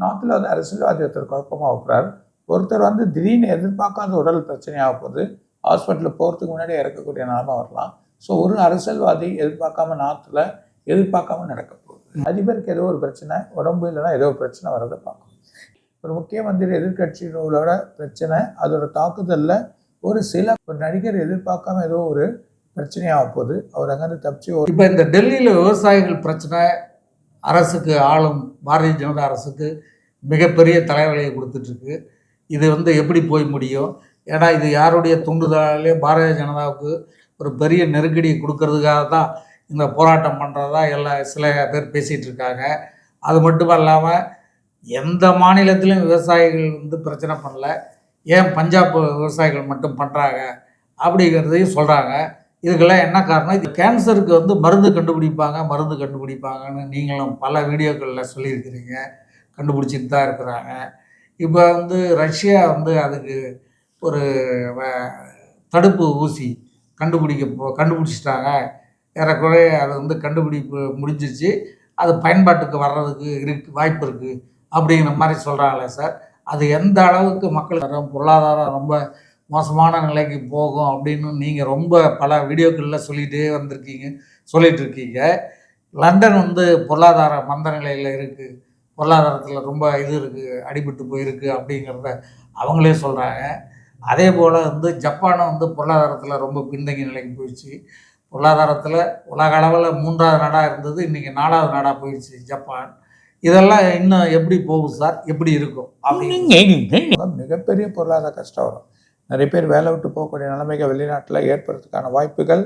நாட்டில் வந்து அரசியல்வாதி ஒருத்தர் குழப்பமாக வைக்கிறார். ஒருத்தர் வந்து திடீர்னு எதிர்பார்க்காத உடல் பிரச்சனையாக போகுது, ஹாஸ்பிட்டலில் போகிறதுக்கு முன்னாடி இறக்கக்கூடிய நிலைமை வரலாம். ஸோ ஒரு அரசியல்வாதி எதிர்பார்க்காம நாட்டில் எதிர்பார்க்காம நடக்க போகுது. அதிபருக்கு ஏதோ ஒரு பிரச்சனை, உடம்பு இல்லைன்னா ஏதோ ஒரு பிரச்சனை வரதை பார்க்கணும். ஒரு முக்கிய மந்திரி எதிர்கட்சிகளோட பிரச்சனை, அதோட தாக்குதலில் ஒரு நடிகர் எதிர்பார்க்காம ஏதோ ஒரு பிரச்சனையாக போகுது, அவர் அங்கேருந்து தப்பிச்சு. இப்போ இந்த டெல்லியில் விவசாயிகள் பிரச்சனை அரசுக்கு, ஆளும் பாரதிய ஜனதா அரசுக்கு மிகப்பெரிய தலைவலியை கொடுத்துட்ருக்கு. இது வந்து எப்படி போய் முடியும்? ஏன்னா இது யாருடைய தூண்டுதலாலே பாரதிய ஜனதாவுக்கு ஒரு பெரிய நெருக்கடியை கொடுக்கறதுக்காக தான் இந்த போராட்டம் பண்ணுறதா சில பேர் பேசிகிட்டு இருக்காங்க. அது மட்டும் இல்லாமல் எந்த மாநிலத்திலும் விவசாயிகள் வந்து பிரச்சனை பண்ணல, ஏன் பஞ்சாப் விவசாயிகள் மட்டும் பண்ணுறாங்க அப்படிங்கிறதையும் சொல்கிறாங்க. இதுக்கெல்லாம் என்ன காரணம்? இது கேன்சருக்கு வந்து மருந்து கண்டுபிடிப்பாங்கன்னு நீங்களும் பல வீடியோக்களில் சொல்லியிருக்கிறீங்க, கண்டுபிடிச்சிட்டு தான் இருக்கிறாங்க. இப்போ வந்து ரஷ்யா வந்து அதுக்கு ஒரு தடுப்பு ஊசி கண்டுபிடிச்சிட்டாங்க, ஏறக்குறைய அது வந்து கண்டுபிடிப்பு முடிஞ்சிச்சு, அது பயன்பாட்டுக்கு வர்றதுக்கு வாய்ப்பு இருக்குது அப்படிங்கிற மாதிரி சொல்கிறாங்களே சார். அது எந்த அளவுக்கு மக்கள் பொருளாதாரம் ரொம்ப மோசமான நிலைக்கு போகும் அப்படின்னு நீங்கள் ரொம்ப பல வீடியோக்களில் சொல்லிகிட்டு இருக்கீங்க. லண்டன் வந்து பொருளாதார மந்த நிலையில் இருக்குது, பொருளாதாரத்தில் ரொம்ப இருக்குது, அடிபட்டு போயிருக்கு அப்படிங்கிறத அவங்களே சொல்கிறாங்க. அதே போல் வந்து ஜப்பானும் வந்து பொருளாதாரத்தில் ரொம்ப பின்தங்கிய நிலைக்கு போயிடுச்சு. பொருளாதாரத்தில் உலக அளவில் 3வது நாடாக இருந்தது, இன்றைக்கி 4வது நாடாக போயிடுச்சு ஜப்பான். இதெல்லாம் இன்னும் எப்படி போகும் சார்? எப்படி இருக்கும்? அப்படின்னு மிகப்பெரிய பொருளாதார கஷ்டம் வரும். நிறைய பேர் வேலை விட்டு போகக்கூடிய நிலைமைகள் வெளிநாட்டில் ஏற்படுறதுக்கான வாய்ப்புகள்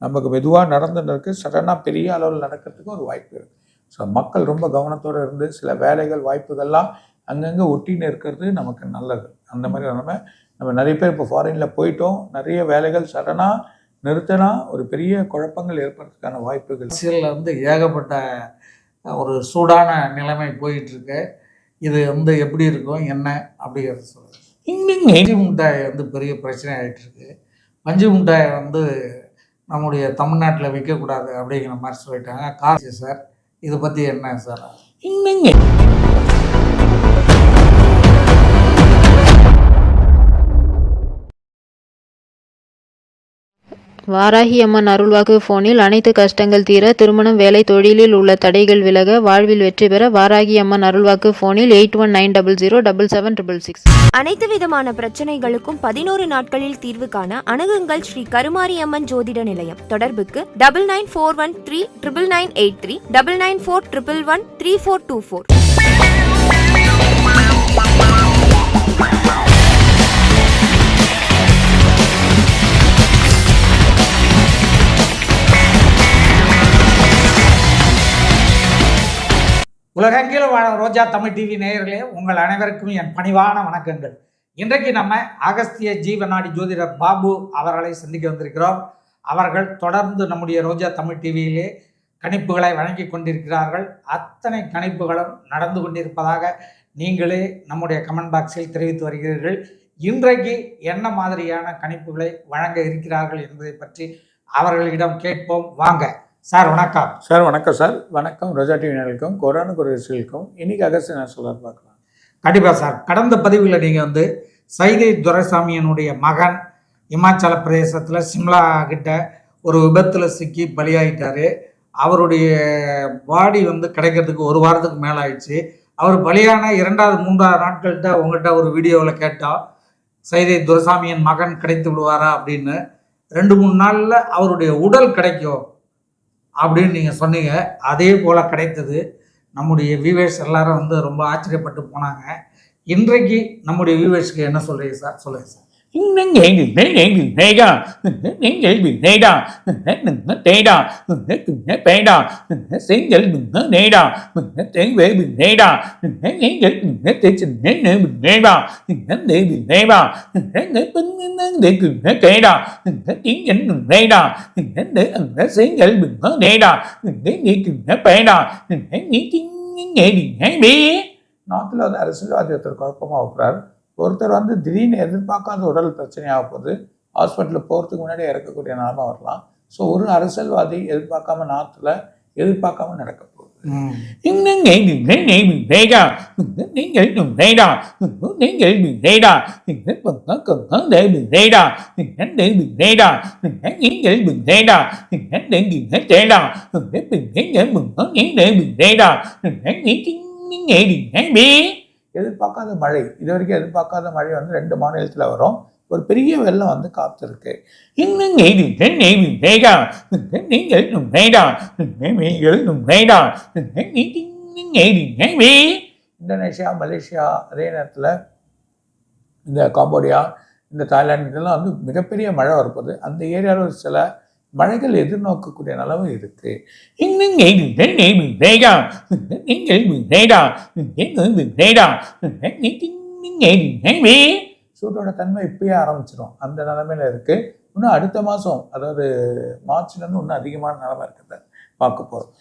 நமக்கு மெதுவாக நடந்துன்னு இருக்குது. சடனாக பெரிய அளவில் நடக்கிறதுக்கு ஒரு வாய்ப்பு இருக்குது. ஸோ மக்கள் ரொம்ப கவனத்தோடு இருந்து சில வேலைகள் வாய்ப்புகள்லாம் அங்கங்கே ஒட்டின்னு இருக்கிறது நமக்கு நல்லது. அந்த மாதிரி நம்ம நிறைய பேர் இப்போ ஃபாரினில் போயிட்டோம், நிறைய வேலைகள் சடனாக நிறுத்தினா ஒரு பெரிய குழப்பங்கள் ஏற்படுறதுக்கான வாய்ப்புகள். அரசியலில் வந்து ஏகப்பட்ட ஒரு சூடான நிலைமை போயிட்டுருக்கு. இது வந்து எப்படி இருக்கும் என்ன அப்படிங்கிறது சொல்லுங்கள். பஞ்சு மிட்டாய் வந்து பெரிய பிரச்சனை ஆகிட்டுருக்கு. பஞ்சு மிட்டாயை வந்து நம்முடைய தமிழ்நாட்டில் விற்கக்கூடாது அப்படிங்கிற மாதிரி சொல்லிட்டாங்க. காசு சார், இதை பற்றி என்ன சார்? வாராகி அம்மன் அருள்வாக்கு போனில் அனைத்து கஷ்டங்கள் தீர, திருமணம், வேலை, தொழிலில் உள்ள தடைகள் விலக, வாழ்வில் வெற்றி பெற வாராகி அம்மன் அருள்வாக்கு போனில் 8190077666. அனைத்து விதமான பிரச்சனைகளுக்கும் 11 நாட்களில் தீர்வு காண அணுகுங்கள் ஸ்ரீ கருமாரி அம்மன் ஜோதிட நிலையம். தொடர்புக்கு 9941399839 9941113424. உலகெங்கிலும் வாழ ரோஜா தமிழ் டிவி நேயர்களே, உங்கள் அனைவருக்கும் என் பணிவான வணக்கங்கள். இன்றைக்கு நம்ம அகஸ்திய ஜீவநாடி ஜோதிடர் பாபு அவர்களை சந்திக்க வந்திருக்கிறோம். அவர்கள் தொடர்ந்து நம்முடைய ரோஜா தமிழ் டிவியிலே கணிப்புகளை வழங்கி கொண்டிருக்கிறார்கள். அத்தனை கணிப்புகளும் நடந்து கொண்டிருப்பதாக நீங்களே நம்முடைய கமெண்ட் பாக்ஸில் தெரிவித்து வருகிறீர்கள். இன்றைக்கு என்ன மாதிரியான கணிப்புகளை வழங்க இருக்கிறார்கள் என்பதை பற்றி அவர்களிடம் கேட்போம். வாங்க சார். வணக்கம் சார். வணக்கம் சார். வணக்கம் ரோஜா டிவி நேயர்களுக்கும் கொரோனா குரல்களுக்கும். இன்னைக்கு அகஸ்திய நான் சொல்ல பார்க்கலாம். கண்டிப்பாக சார். கடந்த பதிவில் நீங்கள் வந்து சைதை துரைசாமியனுடைய மகன் இமாச்சல பிரதேசத்தில் சிம்லா கிட்ட ஒரு விபத்தில் சிக்கி பலியாகிட்டார். அவருடைய பாடி வந்து கிடைக்கிறதுக்கு 1 வாரத்துக்கு மேலே ஆயிடுச்சு. அவர் பலியான 2வது 3வது நாட்கள்கிட்ட உங்கள்கிட்ட ஒரு வீடியோவில் கேட்டோம், சைதை துரைசாமியன் மகன் கிடைத்து விடுவாரா அப்படின்னு. 2-3 நாளில் அவருடைய உடல் கிடைக்கும் அப்படின்னு நீங்கள் சொன்னீங்க. அதே போல் கிடைத்தது. நம்முடைய வியூவர்ஸ் எல்லாரும் வந்து ரொம்ப ஆச்சரியப்பட்டு போனாங்க. இன்றைக்கு நம்முடைய வியூவர்ஸ்க்கு என்ன சொல்கிறீங்க சார்? சொல்லுங்கள் சார். நாட்டில் வந்து அரசியல்வாதி ஒருத்தர் குழப்பமாக வைக்கிறார். ஒருத்தர் வந்து திடீர்னு எதிர்பார்க்காத உடல் பிரச்சனையாக போகுது, ஹாஸ்பிட்டலில் போகிறதுக்கு முன்னாடி இறக்கக்கூடிய நிலைமை வரலாம். ஸோ ஒரு அரசியல்வாதி நாட்டில் எதிர்பார்க்காம நடக்க போகுது. ம். எதிர்பார்க்காத மழை, இது வரைக்கும் எதிர்பார்க்காத மழை வந்து 2 மாநிலத்தில் வரும். ஒரு பெரிய வெள்ளம் வந்து காத்திருக்கு. இந்தோனேஷியா, மலேசியா, அதே நேரத்தில் இந்த காம்போடியா, இந்த தாய்லாந்து, இதெல்லாம் வந்து மிகப்பெரிய மழை வரப்போகுது. அந்த ஏரியாவில் சில மழைகள் எதிர்நோக்கக்கூடிய நிலவு இருக்கு. சூட்டோட தன்மை இப்பயே ஆரம்பிச்சிடும், அந்த நிலைமையில இருக்கு. இன்னும் அடுத்த மாதம், அதாவது மார்ச்லேருந்து இன்னும் அதிகமான நிலைமை இருக்கிறத பார்க்க போகிறோம்.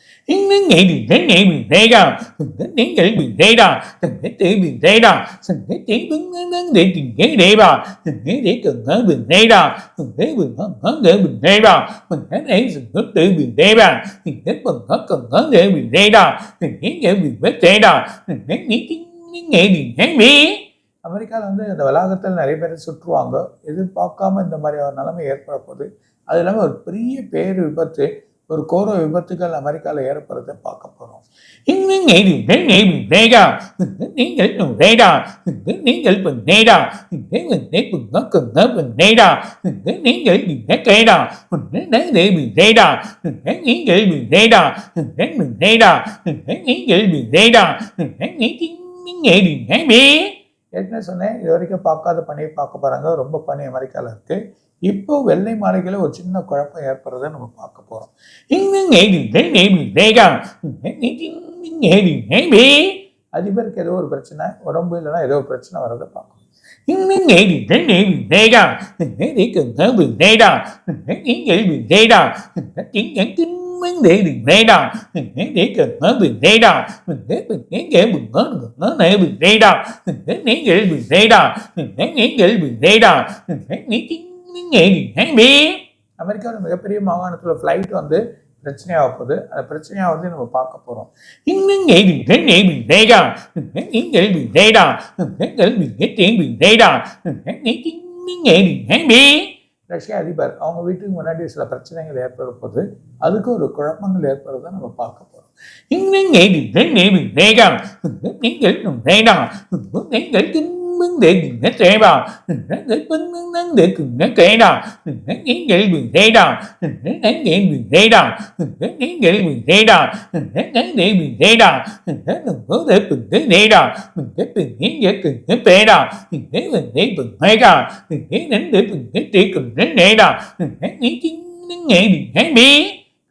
அமெரிக்காவில் வந்து இந்த வளாகத்தில் நிறைய பேர் சுற்றுவாங்க. எதிர்பார்க்காம இந்த மாதிரி ஒரு நிலைமை ஏற்பட போகுது. அது இல்லாமல் ஒரு பெரிய பேர் விபத்து, ஒரு கோர விபத்துகள் அமெரிக்காவில் ஏற்படுறதை பார்க்க போகிறோம். ஏற்கனவே சொன்னேன், இது வரைக்கும் பார்க்காத பணியை பார்க்க போகிறாங்க. ரொம்ப பனி அமெரிக்காவில் இருக்குது. இப்போ வெள்ளை மாளிகையில் ஒரு சின்ன குழப்பம் ஏற்படுறதை நம்ம பார்க்க போகிறோம். அதிபருக்கு ஏதோ ஒரு பிரச்சனை, உடம்பு இல்லைன்னா ஏதோ ஒரு பிரச்சனை வர்றதை பார்க்கணும். அமெரிக்காவில் மிகப்பெரிய மாகாணத்தில் ஃப்ளைட் வந்து பிரச்சனையாக போகுது. அந்த பிரச்சனையாவது நம்ம பார்க்க போகிறோம். ரஷ்ய அதிபர் அவங்க வீட்டுக்கு முன்னாடி சில பிரச்சனைகள் ஏற்பட போது, அதுக்கு ஒரு குழப்பங்கள் ஏற்படுறதை நம்ம பார்க்க போகிறோம்.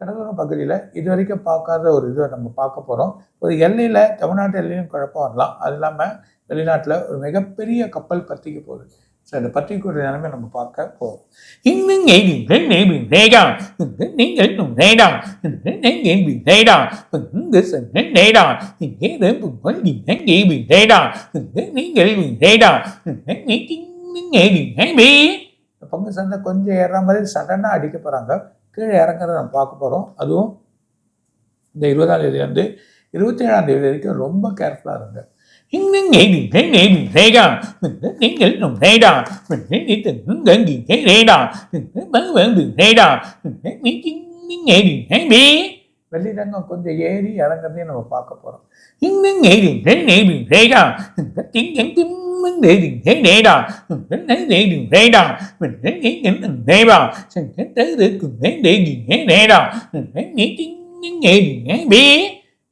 கடலோர பகுதியில் இது வரைக்கும் பார்க்காத ஒரு இதை நம்ம பார்க்க போகிறோம். ஒரு எல்லையில், தமிழ்நாட்டு எல்லையும் குழப்பம் வரலாம். அது இல்லாமல் வெளிநாட்டில் ஒரு மிகப்பெரிய கப்பல் பற்றிக்க போகுது. ஸோ அந்த பற்றிக்கூடிய நிலைமை நம்ம பார்க்க போகிறோம். பங்கு சந்தை கொஞ்சம் ஏறுற மாதிரி சடனாக அடிக்க போகிறாங்க. கீழே இறங்குறத நம்ம பார்க்க போகிறோம். அதுவும் இந்த 20ஆம் தேதியிலேருந்து 27ஆம் தேதி வரைக்கும் ரொம்ப கேர்ஃபுல்லாக இருங்க. வெள்ளிரங்கம் கொஞ்சம் ஏறி இறங்குறதையும் நம்ம பார்க்க போகிறோம்.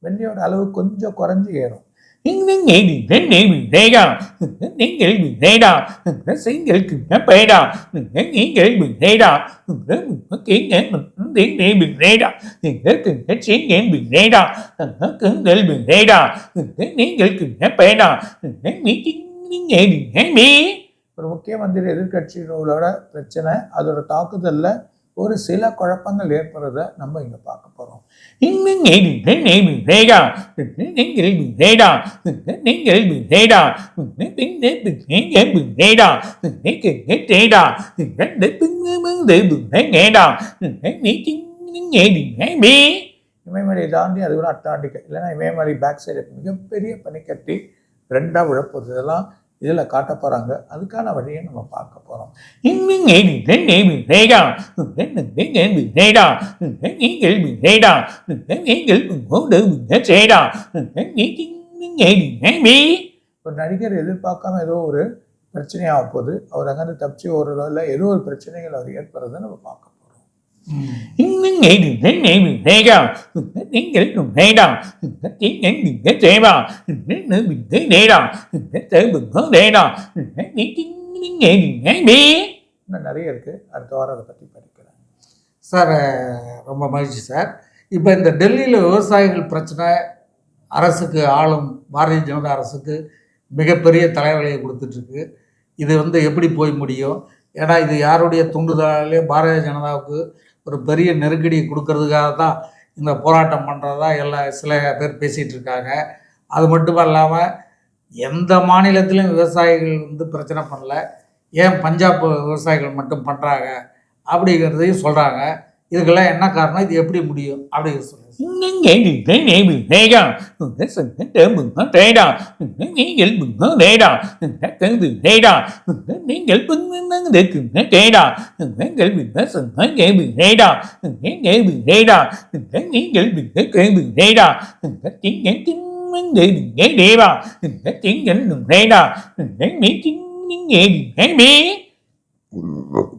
வெள்ளியோட அளவு கொஞ்சம் குறைஞ்சு ஏறும். ஒரு முக்கிய மந்திரி எதிர்கட்சிகளோட பிரச்சனை, அதோட தாக்குதல்ல ஒரு சில குழப்பங்கள் ஏற்படுறத நம்ம இங்க பார்க்க போறோம். இமயமலையை தாண்டி அது ஒரு அட்டாண்டிக்கா, இல்லைன்னா இமயமலை பேக் சைடு மிகப்பெரிய பனிக்கட்டி 2ஆக விழப்போகுது. இதெல்லாம் இதில் காட்ட போகிறாங்க. அதுக்கான வழியை நம்ம பார்க்க போகிறோம். ஒரு நடிகர் எதிர்பார்க்காம ஏதோ ஒரு பிரச்சனையாக போகுது, அவர் அங்கேருந்து தப்பிச்சு ஓடுறதோ இல்லை ஏதோ ஒரு பிரச்சனைகள் அவர் ஏற்படுறதை நம்ம பார்க்க போகிறோம். இன்னும் நிறைய இருக்குது, அடுத்த வாரம் அதை பற்றி படிக்கிறேன். சார் ரொம்ப மகிழ்ச்சி சார். இப்போ இந்த டெல்லியில் விவசாயிகள் பிரச்சனை அரசுக்கு, ஆளும் பாரதிய ஜனதா அரசுக்கு மிகப்பெரிய தலைவலியை கொடுத்துட்ருக்கு. இது வந்து எப்படி போய் முடியும்? ஏன்னா இது யாருடைய தூண்டுதலாலே பாரதிய ஜனதாவுக்கு ஒரு பெரிய நெருக்கடியை கொடுக்கறதுக்காக தான் இந்த போராட்டம் பண்ணுறதா சில பேர் பேசிகிட்டு இருக்காங்க. அது மட்டும் இல்லாமல் எந்த மாநிலத்திலும் விவசாயிகள் வந்து பிரச்சனை பண்ணல, ஏன் பஞ்சாப் விவசாயிகள் மட்டும் பண்ணுறாங்க அப்படிங்கிறதையும் சொல்கிறாங்க. இதுக்கெல்லாம் என்ன காரணம்? இது எப்படி முடியும் அப்படிங்கிறது சொல்லுங்கள்.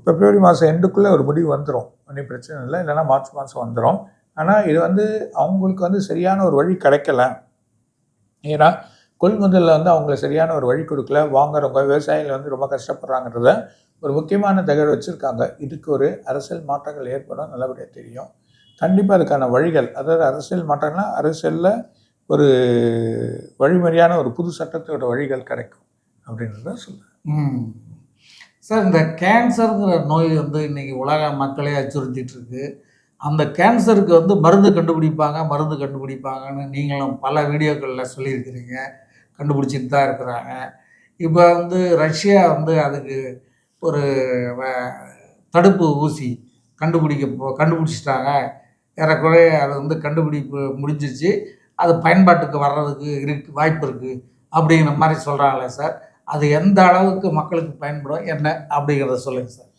பிப்ரவரி மாதம் எண்டுக்குள்ளே ஒரு முடிவு வந்துடும், ஒன்றும் பிரச்சனை இல்லை, இல்லைன்னா மார்ச் மாதம் வந்துடும். ஆனால் இது வந்து அவங்களுக்கு வந்து சரியான ஒரு வழி கிடைக்கல. ஏன்னா கொள்முதலில் வந்து அவங்களுக்கு சரியான ஒரு வழி கொடுக்கல, வாங்குறவங்க விவசாயிகள் வந்து ரொம்ப கஷ்டப்படுறாங்கிறத ஒரு முக்கியமான தகவல் வச்சுருக்காங்க. இதுக்கு ஒரு அரசியல் மாற்றங்கள் ஏற்படும், நல்லபடியாக தெரியும். கண்டிப்பாக அதுக்கான வழிகள், அதாவது அரசியல் மாற்றங்கள்னா அரசியலில் ஒரு வழிமுறையான ஒரு புது சட்டத்தோட வழிகள் கிடைக்கும் அப்படின்றத சொல்லுவேன். சார், இந்த கேன்சருங்கிற நோய் வந்து இன்றைக்கி உலக மக்களே அச்சுறுத்திட்டு இருக்கு. அந்த கேன்சருக்கு வந்து மருந்து கண்டுபிடிப்பாங்கன்னு நீங்களும் பல வீடியோக்களில் சொல்லியிருக்கிறீங்க, கண்டுபிடிச்சிட்டு தான் இருக்கிறாங்க. இப்போ வந்து ரஷ்யா வந்து அதுக்கு ஒரு தடுப்பு ஊசி கண்டுபிடிச்சிட்டாங்க. ஏறக்குறைய அது வந்து கண்டுபிடிப்பு முடிஞ்சிச்சு, அது பயன்பாட்டுக்கு வர்றதுக்கு வாய்ப்பு இருக்குது அப்படிங்கிற மாதிரி சொல்கிறாங்களே சார், அது எந்த அளவுக்கு மக்களுக்கு பயன்படும் என்ன அப்படிங்கிறத சொல்லுங்கள் சார்.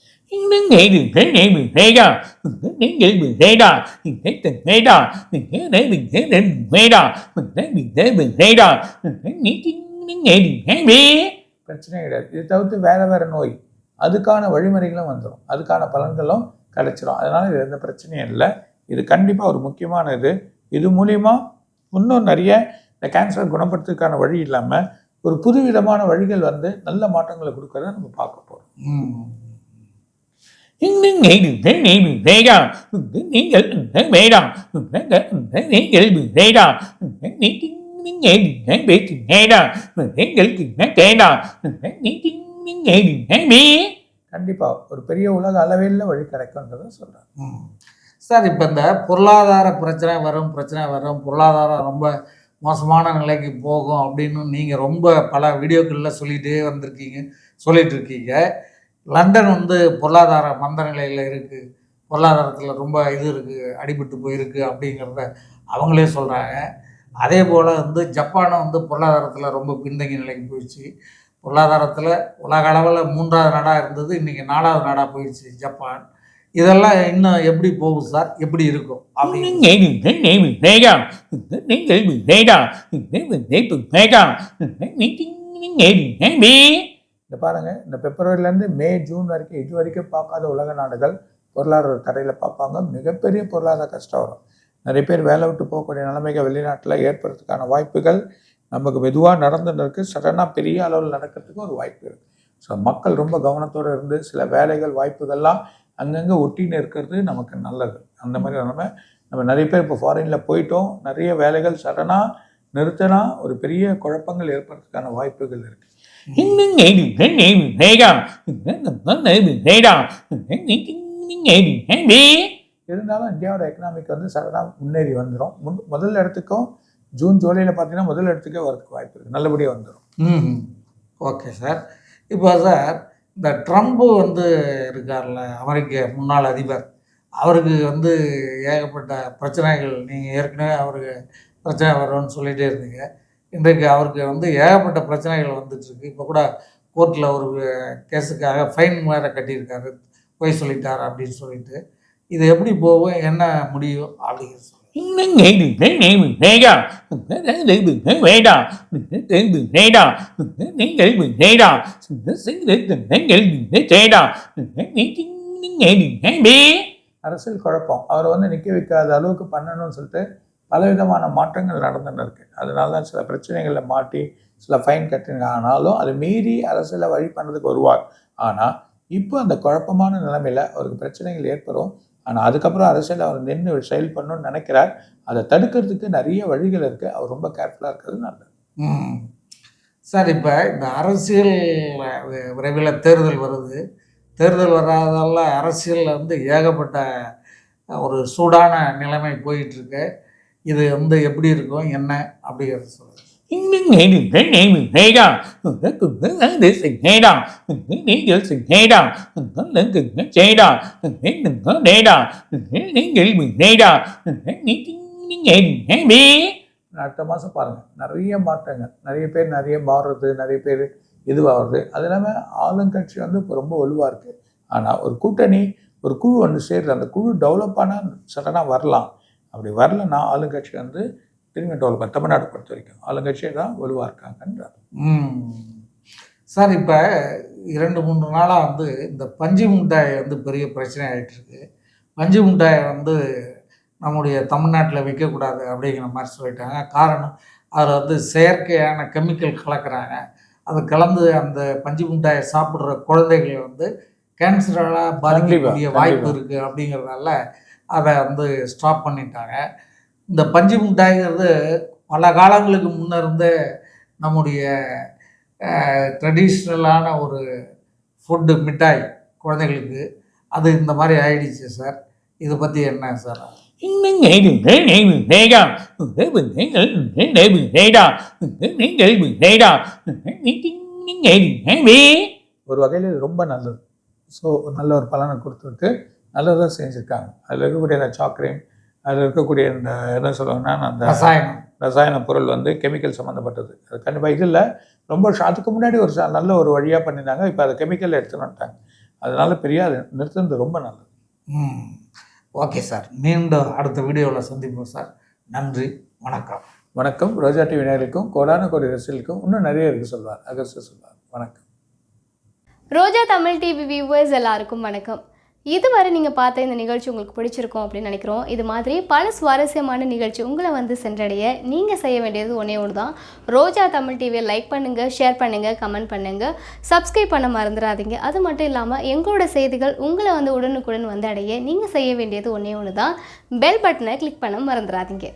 பிரச்சனை கிடையாது. இதை தவிர்த்து வேறு நோய், அதுக்கான வழிமுறைகளும் வந்துடும், அதுக்கான பலன்களும் கிடைச்சிடும். அதனால் இது எந்த பிரச்சனையும் இல்லை. இது கண்டிப்பாக ஒரு முக்கியமான இது மூலிமா இன்னும் நிறைய இந்த கேன்சர் குணப்படுத்துறதுக்கான வழி இல்லாமல் ஒரு புதுவிதமான வழிகள் வந்து நல்ல மாற்றங்களை கொடுக்கறத நம்ம பார்க்க போகிறோம். கண்டிப்பாக ஒரு பெரிய உலக அளவில் வழி கிடைக்கும்ன்றதை சொல்கிறேன். சார், இப்போ இந்த பொருளாதார பிரச்சனை வரும், பொருளாதாரம் ரொம்ப மோசமான நிலைக்கு போகும் அப்படின்னு நீங்கள் ரொம்ப பல வீடியோக்களில் சொல்லிட்டு இருக்கீங்க. லண்டன் வந்து பொருளாதார மந்த நிலையில் இருக்குது, பொருளாதாரத்தில் ரொம்ப இருக்குது, அடிபட்டு போயிருக்கு அப்படிங்கிறத அவங்களே சொல்கிறாங்க. அதே போல் வந்து ஜப்பானை வந்து பொருளாதாரத்தில் ரொம்ப பின்தங்கிய நிலைக்கு போயிடுச்சு. பொருளாதாரத்தில் உலக அளவில் 3ஆவது நாடாக இருந்தது, இன்றைக்கி 4ஆவது நாடாக போயிடுச்சு ஜப்பான். இதெல்லாம் இன்னும் எப்படி போகும் சார், எப்படி இருக்கும் இந்த பாருங்க, இந்த பிப்ரவரியிலேருந்து மே ஜூன் வரைக்கும் இது வரைக்கும் பார்க்காத உலக நாடுகள் பொருளாதார தடையில் பார்ப்பாங்க. மிகப்பெரிய பொருளாதார கஷ்டம் வரும். நிறைய பேர் வேலை விட்டு போகக்கூடிய நிலைமைகள் வெளிநாட்டில் ஏற்படுறதுக்கான வாய்ப்புகள் நமக்கு மெதுவாக நடந்துன்னு இருக்குது. சடனாக பெரிய அளவில் நடக்கிறதுக்கு ஒரு வாய்ப்பு இருக்குது. ஸோ மக்கள் ரொம்ப கவனத்தோடு இருந்து சில வேலைகள் வாய்ப்புகள்லாம் அங்கங்கே ஒட்டின்னு இருக்கிறது நமக்கு நல்லது. அந்த மாதிரி நம்ம நிறைய பேர் இப்போ ஃபாரினில் போயிட்டோம், நிறைய வேலைகள் சடனாக நிறுத்தினா ஒரு பெரிய குழப்பங்கள் ஏற்படுறதுக்கான வாய்ப்புகள் இருக்குது. இருந்தாலும் இந்தியாவோட எக்கனாமிக் வந்து சடனாக முன்னேறி வந்துடும். முதல் இடத்துக்கும் ஜூன் ஜூலையில் பார்த்தீங்கன்னா முதல் இடத்துக்கே வரதுக்கு வாய்ப்பு இருக்குது, நல்லபடியாக வந்துடும். Okay sir. இப்போ சார், இந்த ட்ரம்ப்பு வந்து இருக்கார்ல, அமெரிக்க முன்னாள் அதிபர், அவருக்கு வந்து ஏகப்பட்ட பிரச்சனைகள், நீங்கள் ஏற்கனவே அவருக்கு பிரச்சனை வரும்னு சொல்லிகிட்டே இருந்தீங்க. இன்றைக்கு அவருக்கு வந்து ஏகப்பட்ட பிரச்சனைகள் வந்துட்டுருக்கு. இப்போ கூட கோர்ட்டில் ஒரு கேஸுக்காக ஃபைன் வேறு கட்டியிருக்காரு, பொய் சொல்லிட்டார் அப்படின்னு சொல்லிட்டு. இது எப்படி போகும், என்ன முடியும் அப்படிங்கிறது சொல்லுங்கள். அரசியல் குழப்பம் அவர் வந்து நிற்க வைக்காத அளவுக்கு பண்ணணும்னு சொல்லிட்டு பலவிதமான மாற்றங்கள் நடந்துன்னு இருக்கு. அதனால தான் சில பிரச்சனைகளில் மாட்டி சில ஃபைன் கட்டினாங்க. ஆனாலும் அது மீறி அரசியலை வழி பண்ணுறதுக்கு வருவார். ஆனால் இப்போ அந்த குழப்பமான நிலைமையில் அவருக்கு பிரச்சனைகள் ஏற்படும். ஆனால் அதுக்கப்புறம் அரசியல் அவர் நின்று செயல் பண்ணணும்னு நினைக்கிறார். அதை தடுக்கிறதுக்கு நிறைய வழிகள் இருக்குது. அவர் ரொம்ப கேர்ஃபுல்லாக இருக்கிறது நல்லது. சார், இப்போ இந்த அரசியல் விரைவில் தேர்தல் வருது. தேர்தல் வராதால அரசியலில் வந்து ஏகப்பட்ட ஒரு சூடான நிலைமை போயிட்டுருக்கு. இது வந்து எப்படி இருக்கும், என்ன அப்படிங்கிறது சொல்லுங்கள். அடுத்த மாதம் பாருங்கள், நிறைய மாற்றங்கள், நிறைய பேர் நிறைய மாறுறது, நிறைய பேர் இதுவாகிறது. அது இல்லாமல் ஆளுங்கட்சி வந்து இப்போ ரொம்ப வலுவாக இருக்குது. ஆனால் ஒரு கூட்டணி, ஒரு குழு ஒன்று சேருது. அந்த குழு டெவலப்பானால் சடனாக வரலாம். அப்படி வரலன்னா ஆளுங்கட்சி வந்து திரும்பி டெவலப், தமிழ்நாடு பொறுத்த வரைக்கும் ஆளுங்கட்சியை தான் வலுவாக இருக்காங்கன்றார். சார், இப்போ 2-3 நாளாக வந்து இந்த பஞ்சு மிட்டாய் வந்து பெரிய பிரச்சனை ஆகிட்டுருக்கு. பஞ்சு மிட்டாயை வந்து நம்முடைய தமிழ்நாட்டில் விற்கக்கூடாது அப்படிங்கிற மாதிரி சொல்லிட்டாங்க. காரணம், அதில் வந்து செயற்கையான கெமிக்கல் கலக்கிறாங்க. அது கலந்து அந்த பஞ்சு மிட்டாயை சாப்பிட்ற குழந்தைகள் வந்து கேன்சரால் பாதிக்கக்கூடிய வாய்ப்பு இருக்குது. அப்படிங்கிறதால அதை வந்து ஸ்டாப் பண்ணிட்டாங்க. இந்த பஞ்சு மிட்டாய்ங்கிறது பல காலங்களுக்கு முன்னே நம்முடைய ட்ரெடிஷ்னலான ஒரு ஃபுட்டு மிட்டாய் குழந்தைகளுக்கு. அது இந்த மாதிரி ஆயிடுச்சு சார். இதை பற்றி என்ன சார்? ஒரு வகையில் இது ரொம்ப நல்லது. ஸோ நல்ல ஒரு பலனை கொடுத்துருக்கு, நல்லதாக செஞ்சுருக்காங்க. அதில் இருக்கக்கூடிய அந்த சாக்ரீம், அதில் இருக்கக்கூடிய இந்த என்ன சொல்லுவாங்கன்னா அந்த ரசாயன பொருள் வந்து கெமிக்கல் சம்மந்தப்பட்டது. அது கண்டிப்பாக இது இல்லை. ரொம்ப அதுக்கு முன்னாடி ஒரு நல்ல ஒரு வழியாக பண்ணியிருந்தாங்க. இப்போ அதை கெமிக்கல் எடுத்துன்னு வந்துட்டாங்க. அதனால பெரிய அது நிறுத்துறது ரொம்ப நல்லது. ஓகே சார், மீண்டும் அடுத்த வீடியோவில் சந்திப்போம் சார். நன்றி, வணக்கம். வணக்கம். ரோஜா டிவி நேயர்களுக்கும் கோடான கோடி ரசிகர்களுக்கும் இன்னும் நிறைய இருக்குது சொல்வார், அகஸ்ட் சொல்வார். வணக்கம். ரோஜா தமிழ் டிவி வியூவர்ஸ் எல்லாருக்கும் வணக்கம். இதுவரை நீங்கள் பார்த்த இந்த நிகழ்ச்சி உங்களுக்கு பிடிச்சிருக்கும் அப்படின்னு நினைக்கிறோம். இது மாதிரி பல சுவாரஸ்யமான நிகழ்ச்சி உங்களை வந்து சென்றடைய நீங்கள் செய்ய வேண்டியது ஒன்றே ஒன்று தான். ரோஜா தமிழ் டிவியை லைக் பண்ணுங்கள், ஷேர் பண்ணுங்கள், கமெண்ட் பண்ணுங்கள், சப்ஸ்கிரைப் பண்ண மறந்துடாதீங்க. அது மட்டும் இல்லாமல் எங்களோட செய்திகள் உங்களை வந்து உடனுக்குடன் வந்து அடைய நீங்கள் செய்ய வேண்டியது ஒன்றே ஒன்று தான், பெல் பட்டனை கிளிக் பண்ண மறந்துடாதீங்க.